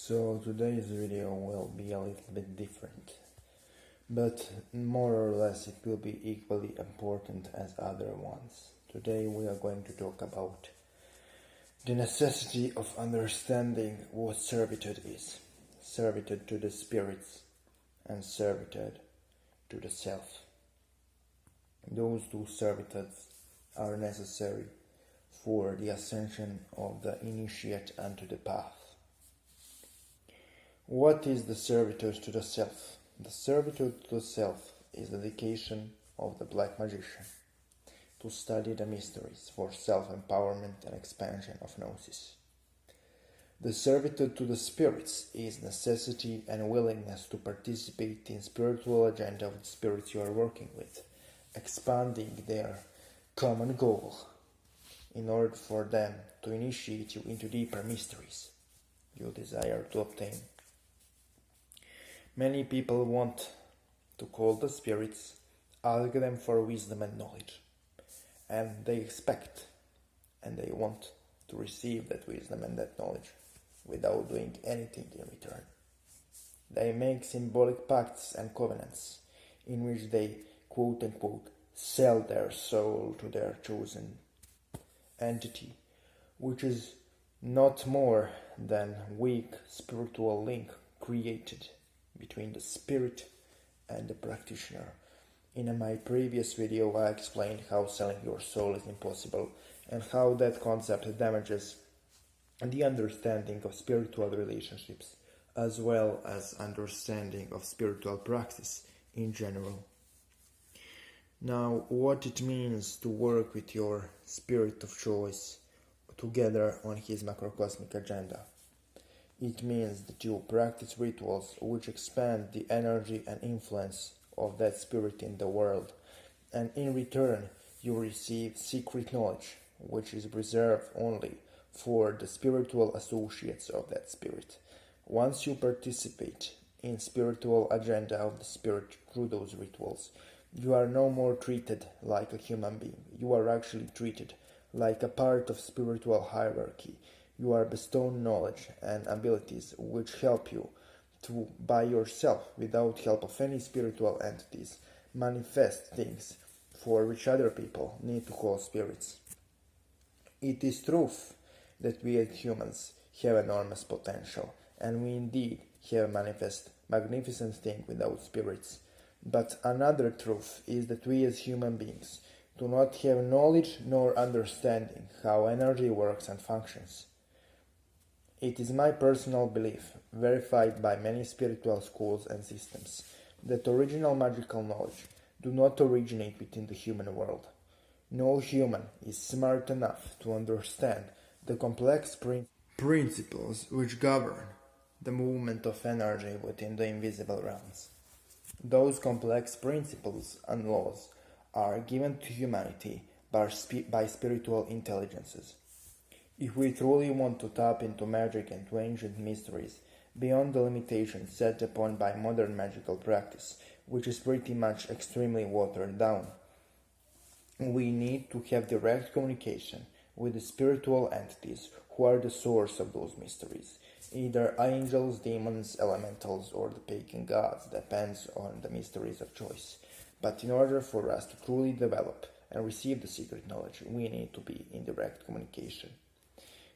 So today's video will be a little bit different, but more or less it will be equally important as other ones. Today we are going to talk about the necessity of understanding what servitude is. Servitude to the spirits and servitude to the self. Those two servitudes are necessary for the ascension of the initiate unto the path. What is the servitude to the self? The servitude to the self is the dedication of the Black Magician to study the mysteries for self-empowerment and expansion of gnosis. The servitude to the spirits is necessity and willingness to participate in spiritual agenda of the spirits you are working with, expanding their common goal in order for them to initiate you into deeper mysteries you desire to obtain. Many people want to call the spirits, ask them for wisdom and knowledge, and they expect and they want to receive that wisdom and that knowledge without doing anything in return. They make symbolic pacts and covenants in which they quote-unquote sell their soul to their chosen entity, which is not more than weak spiritual link created between the spirit and the practitioner. In my previous video I explained how selling your soul is impossible and how that concept damages the understanding of spiritual relationships as well as understanding of spiritual praxis in general. Now, what it means to work with your spirit of choice together on his macrocosmic agenda. It means that you practice rituals which expand the energy and influence of that spirit in the world, and in return you receive secret knowledge which is reserved only for the spiritual associates of that spirit. Once you participate in spiritual agenda of the spirit through those rituals, you are no more treated like a human being. You are actually treated like a part of spiritual hierarchy. You are bestowed knowledge and abilities which help you to, by yourself, without help of any spiritual entities, manifest things for which other people need to call spirits. It is truth that we as humans have enormous potential, and we indeed have manifest magnificent things without spirits. But another truth is that we as human beings do not have knowledge nor understanding how energy works and functions. It is my personal belief, verified by many spiritual schools and systems, that original magical knowledge do not originate within the human world. No human is smart enough to understand the complex principles which govern the movement of energy within the invisible realms. Those complex principles and laws are given to humanity by spiritual intelligences. If we truly want to tap into magic and to ancient mysteries beyond the limitations set upon by modern magical practice, which is pretty much extremely watered down, we need to have direct communication with the spiritual entities who are the source of those mysteries, either angels, demons, elementals, or the pagan gods, depends on the mysteries of choice. But in order for us to truly develop and receive the secret knowledge, we need to be in direct communication.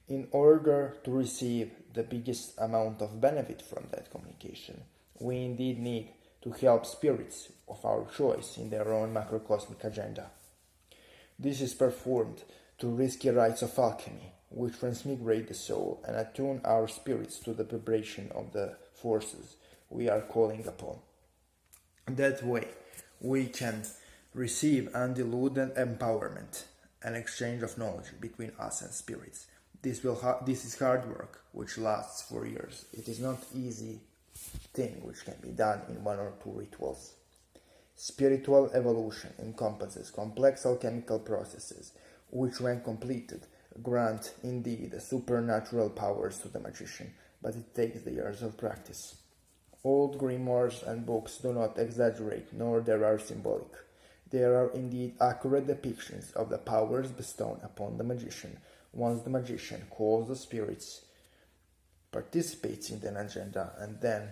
In order to receive the biggest amount of benefit from that communication, we indeed need to help spirits of our choice in their own macrocosmic agenda. This is performed through risky rites of alchemy, which transmigrate the soul and attune our spirits to the vibration of the forces we are calling upon. That way, we can receive undiluted empowerment and exchange of knowledge between us and spirits. This is hard work which lasts for years. It is not easy thing which can be done in 1 or 2 rituals. Spiritual evolution encompasses complex alchemical processes which, when completed, grant indeed supernatural powers to the magician, but it takes the years of practice. Old grimoires and books do not exaggerate, nor they are symbolic. There are indeed accurate depictions of the powers bestowed upon the magician once the magician calls the spirits participates in an agenda, and then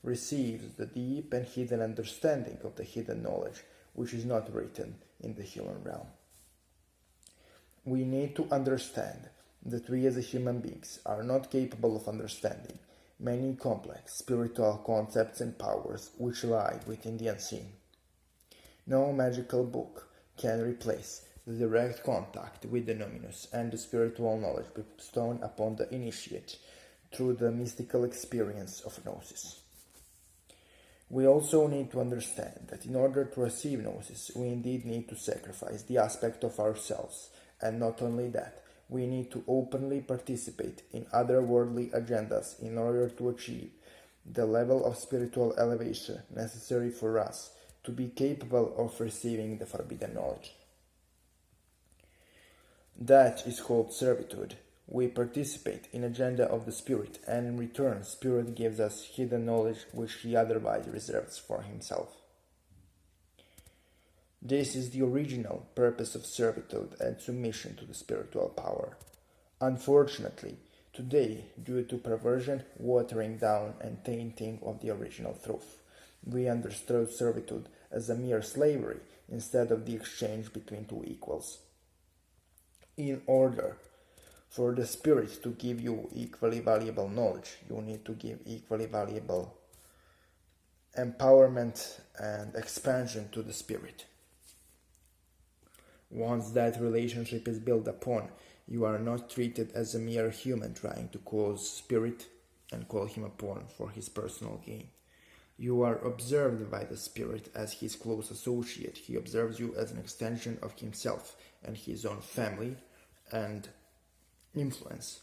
receives the deep and hidden understanding of the hidden knowledge which is not written in the human realm. We need to understand that we as human beings are not capable of understanding many complex spiritual concepts and powers which lie within the unseen. No magical book can replace the direct contact with the numinous and the spiritual knowledge bestowed upon the initiate through the mystical experience of gnosis. We also need to understand that in order to receive gnosis, we indeed need to sacrifice the aspect of ourselves, and not only that, we need to openly participate in otherworldly agendas in order to achieve the level of spiritual elevation necessary for us to be capable of receiving the forbidden knowledge. That is called servitude. We participate in agenda of the Spirit, and in return, Spirit gives us hidden knowledge which he otherwise reserves for himself. This is the original purpose of servitude and submission to the spiritual power. Unfortunately, today, due to perversion, watering down, and tainting of the original truth, we understood servitude as a mere slavery instead of the exchange between two equals. In order for the Spirit to give you equally valuable knowledge, you need to give equally valuable empowerment and expansion to the Spirit. Once that relationship is built upon, you are not treated as a mere human trying to cause Spirit and call him upon for his personal gain. You are observed by the Spirit as his close associate. He observes you as an extension of himself and his own family and influence.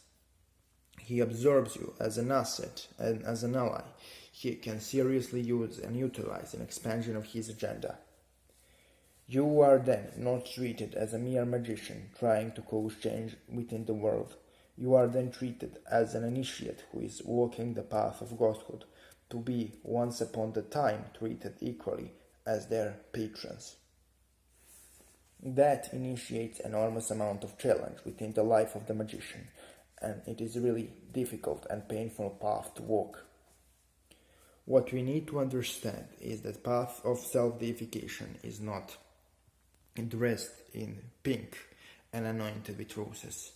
He absorbs you as an asset and as an ally. He can seriously use and utilize an expansion of his agenda. You are then not treated as a mere magician trying to cause change within the world. You are then treated as an initiate who is walking the path of godhood, to be once upon the time treated equally as their patrons. That initiates enormous amount of challenge within the life of the magician, and it is really difficult and painful path to walk. What we need to understand is that path of self-deification is not dressed in pink and anointed with roses.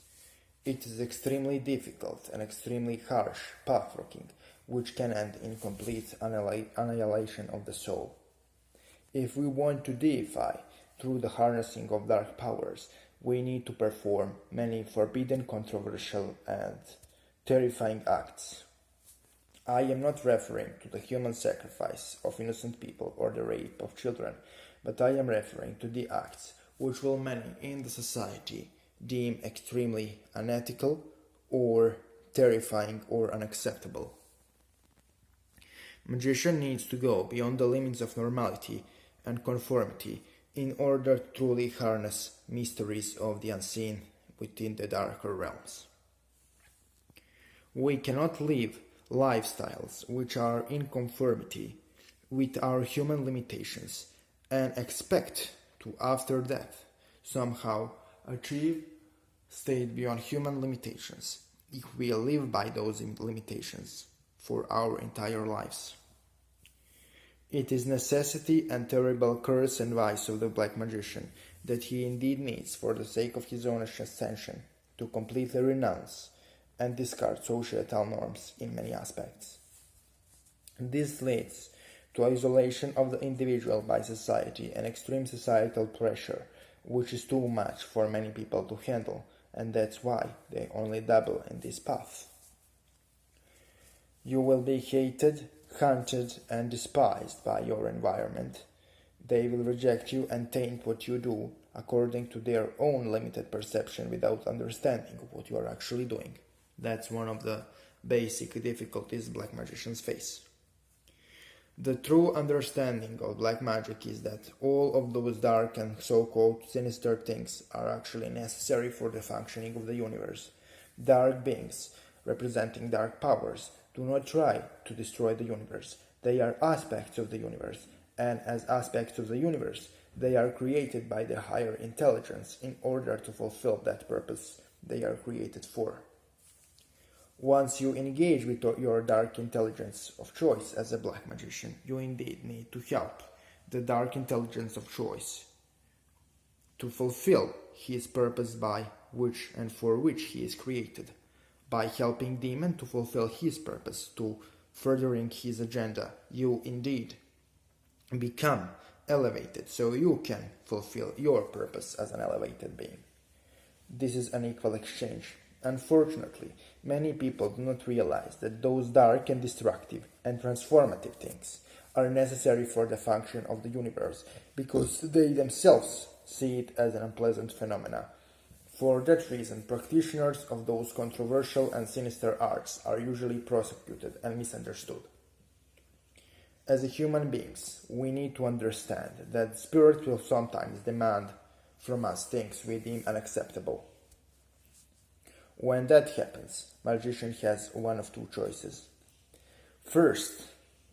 It is extremely difficult and extremely harsh path walking, which can end in complete annihilation of the soul. If we want to deify through the harnessing of dark powers, we need to perform many forbidden, controversial, and terrifying acts. I am not referring to the human sacrifice of innocent people or the rape of children, but I am referring to the acts which will many in the society deem extremely unethical or terrifying or unacceptable. Magician needs to go beyond the limits of normality and conformity in order to truly harness mysteries of the unseen within the darker realms. We cannot live lifestyles which are in conformity with our human limitations and expect to, after death, somehow achieve state beyond human limitations if we live by those limitations for our entire lives. It is necessity and terrible curse and vice of the black magician that he indeed needs for the sake of his own ascension to completely renounce and discard societal norms in many aspects. This leads to isolation of the individual by society and extreme societal pressure, which is too much for many people to handle, and that's why they only dabble in this path. You will be hated, hunted, and despised by your environment. They will reject you and taint what you do according to their own limited perception without understanding what you are actually doing. That's one of the basic difficulties black magicians face. The true understanding of black magic is that all of those dark and so-called sinister things are actually necessary for the functioning of the universe. Dark beings, representing dark powers, do not try to destroy the universe. They are aspects of the universe, and as aspects of the universe, they are created by the higher intelligence in order to fulfill that purpose they are created for. Once you engage with your dark intelligence of choice as a black magician, you indeed need to help the dark intelligence of choice to fulfill his purpose by which and for which he is created, by helping demon to fulfill his purpose, to furthering his agenda. You indeed become elevated so you can fulfill your purpose as an elevated being. This is an equal exchange. Unfortunately, many people do not realize that those dark and destructive and transformative things are necessary for the function of the universe because they themselves see it as an unpleasant phenomena. For that reason, practitioners of those controversial and sinister arts are usually persecuted and misunderstood. As human beings, we need to understand that spirit will sometimes demand from us things we deem unacceptable. When that happens, magician has one of two choices. First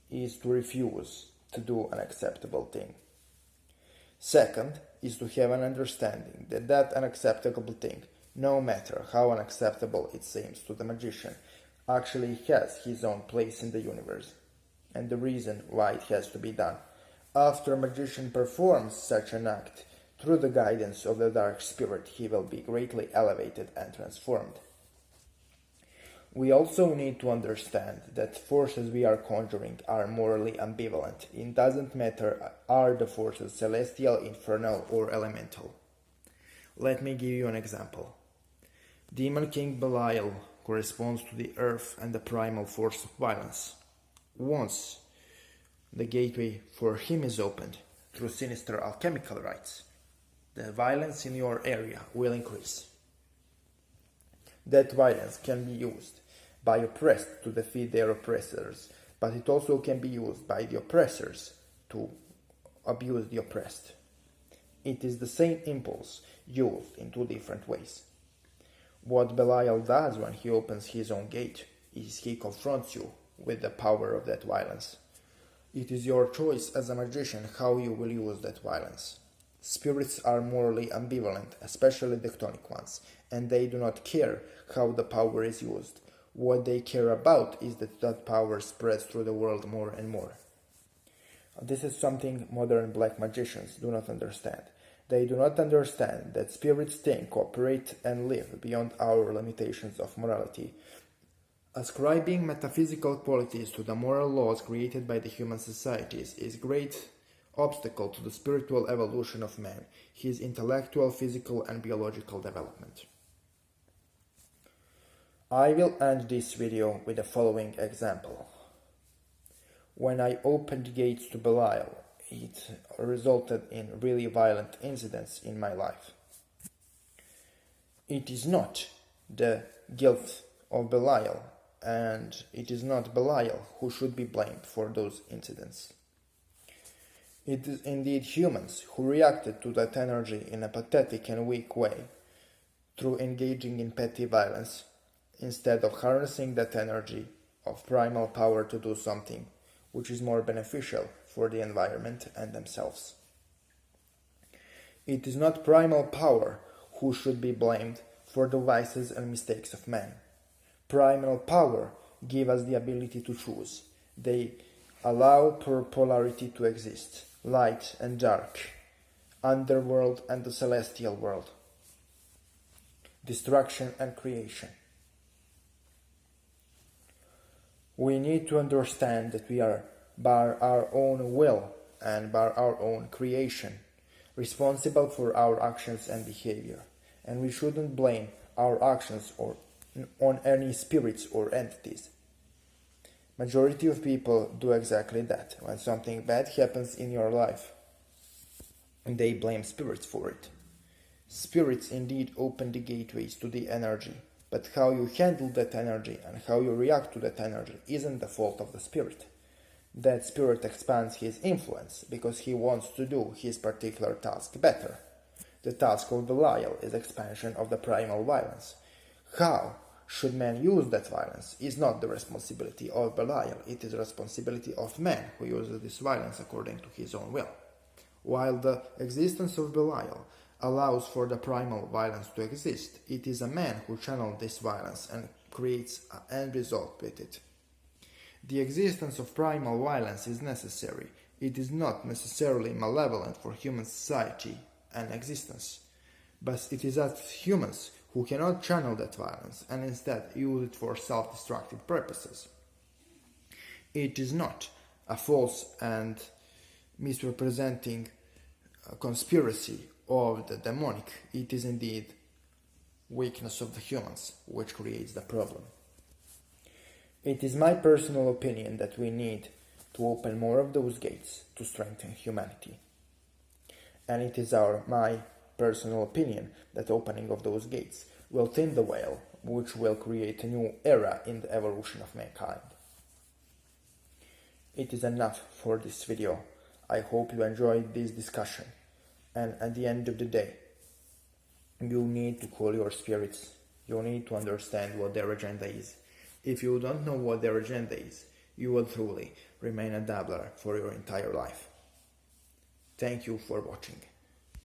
is to refuse to do an acceptable thing. Second is to have an understanding that that unacceptable thing, no matter how unacceptable it seems to the magician, actually has his own place in the universe, and the reason why it has to be done. After a magician performs such an act, through the guidance of the dark spirit, he will be greatly elevated and transformed. We also need to understand that forces we are conjuring are morally ambivalent. It doesn't matter are the forces celestial, infernal, or elemental. Let me give you an example. Demon King Belial corresponds to the earth and the primal force of violence. Once the gateway for him is opened through sinister alchemical rites, the violence in your area will increase. That violence can be used by oppressed to defeat their oppressors, but it also can be used by the oppressors to abuse the oppressed. It is the same impulse used in two different ways. What Belial does when he opens his own gate is he confronts you with the power of that violence. It is your choice as a magician how you will use that violence. Spirits are morally ambivalent, especially the chthonic ones, and they do not care how the power is used. What they care about is that that power spreads through the world more and more. This is something modern black magicians do not understand. They do not understand that spirits think, operate, and live beyond our limitations of morality. Ascribing metaphysical qualities to the moral laws created by the human societies is a great obstacle to the spiritual evolution of man, his intellectual, physical, and biological development. I will end this video with the following example. When I opened gates to Belial, it resulted in really violent incidents in my life. It is not the guilt of Belial, and it is not Belial who should be blamed for those incidents. It is indeed humans who reacted to that energy in a pathetic and weak way through engaging in petty violence, instead of harnessing that energy of primal power to do something which is more beneficial for the environment and themselves. It is not primal power who should be blamed for the vices and mistakes of man. Primal power give us the ability to choose. They allow polarity to exist, light and dark, underworld and the celestial world, destruction and creation. We need to understand that we are, by our own will and by our own creation, responsible for our actions and behavior, and we shouldn't blame our actions on any spirits or entities. Majority of people do exactly that. When something bad happens in your life, they blame spirits for it. Spirits indeed open the gateways to the energy, but how you handle that energy and how you react to that energy isn't the fault of the spirit. That spirit expands his influence because he wants to do his particular task better. The task of Belial is expansion of the primal violence. How should man use that violence is not the responsibility of Belial, it is the responsibility of man who uses this violence according to his own will. While the existence of Belial allows for the primal violence to exist, it is a man who channels this violence and creates an end result with it. The existence of primal violence is necessary. It is not necessarily malevolent for human society and existence, but it is us humans who cannot channel that violence and instead use it for self-destructive purposes. It is not a false and misrepresenting conspiracy of the demonic. It is indeed weakness of the humans which creates the problem. It is my personal opinion that we need to open more of those gates to strengthen humanity. And it is my personal opinion that opening of those gates will thin the veil, which will create a new era in the evolution of mankind. It is enough for this video. I hope you enjoyed this discussion. And at the end of the day, you need to call your spirits. You need to understand what their agenda is. If you don't know what their agenda is, you will truly remain a dabbler for your entire life. Thank you for watching.